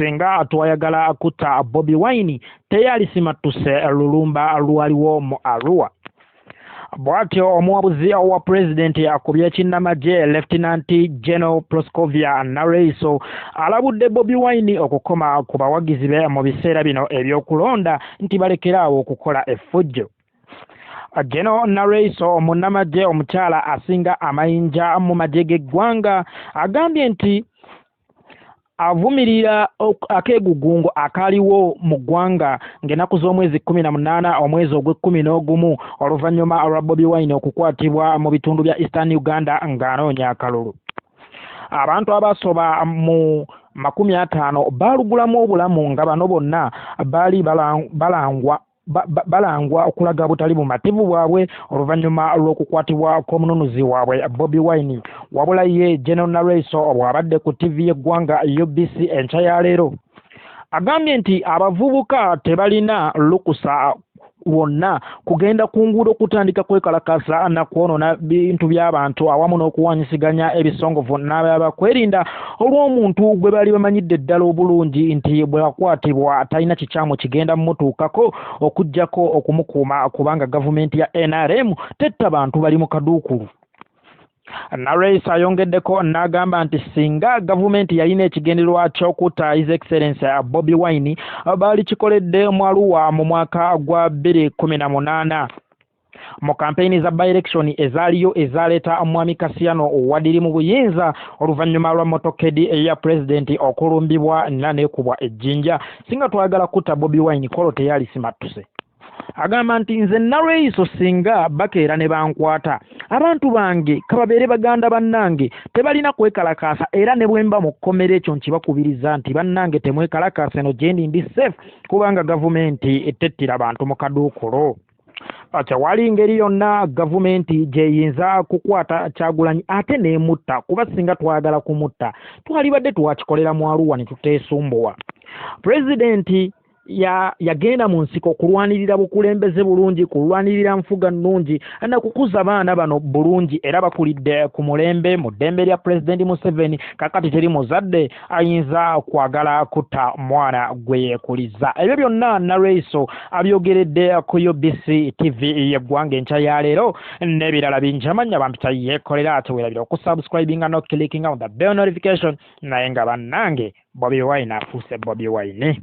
singa twayagala kutta Bobi Wine teyali simatuse lulumba lwaliwo mu Arua. Bwatyo omuwabuzi wa president akubye ekinnamagye Lieutenant General Proscovia Nareyso alabudde Bobi Wine okukoma ku bawagizi be mu biseera bino ebyokulonda nti balekeraawo okukola effujjo. General Nareyso omunnamagye omukyala asinga amayinja mu magye g'eggwanga agambye nti avumirira akeegugungo akaliwo mu ggwanga ng'ennaku z'omwezi 18 omwezi ogw'e11 oluvannyuma lwa Bobi Wine okukwatibwa mu bitundu bya Eastern Uganda ng'anoonya akalulu. Abantu abasoba mu 50 baalugulamu obulamu nga bano bonna baali balangwa okulaga butali bumativu bwabwe oluvannyuma lw'okukwatibwa kw'omununuzi waabwe Bobi Wine. Wabula ye General Nareyso bw'abadde ku TV y'eggwanga UBC enkya ya leero agambye nti abavubuka tebalina lukusa wonna kugenda ku nguudo kutandika kwekalakasa na kwonoona bintu by'abantu awamu n'okuwanyisiganya ebisongovu n'ababa kwerinda olw'omuntu gwe bali bamanyidde ddala obulungi nti bwe akwatibwa talina kikyamu kigenda mmutuukako okuggyako okumukuuma kubanga gavumenti ya NRM tetta bantu bali mu kaduukulu. Nareyso ayongeddeko n'agamba nti singa gavumenti yalina ekigendererwa ky'okutta His Excellency Bobi Wine baali kikoledde mu Arua mu mwaka gwa 2018 mu kampeyini za by-election ezaaliyo ezaleeta Mwami Kasiyano wadiri mu buyinza oluvannyuma lwa motokedi eya pulezidenti okulumbibwa n'ekubwa ejjinja. Singa twagala kutta Bobi Wine kolo teyali simattuse. Agamba nti nze Nareyso singa bakeera ne bankwata abantu bange kababeere baganda bannange tebalina kwekalakaasa era ne bwemba mu kkomera ekyo nkibakubiriza nti bannange temwekalakaasa eno gyendi ndi safe kubanga gavumenti etettira abantu mu kaduukulu. Tewali ngeri yonna gavumenti gyeyinza kukwata Kyagulanyi ate n'emutta kuba singa twagala kumutta twalibadde twakikolera mu Arua ne tuteesumbuwa. Pulezidenti yagenda mu nsiko kulwanirira bukulembeze bulungi, kulwanirira nfuga nnungi na kukuza abaana bano bulungi era bakulidde ku mulembe mu ddembe lya Pulezidenti Museveni. Kakati teri muzadde ayinza kwagala kutta mwana gwe yeekuliza. Ebyo byonna Nareyso abyogeredde ku UBC TV y'eggwanga enkya ya leero n'ebirala bingi amanya bampita yeekolera ate weerabira okusubscribinga no clicking on the bell notification naye nga bannange Bobi Wine afuuse Bobi Wine.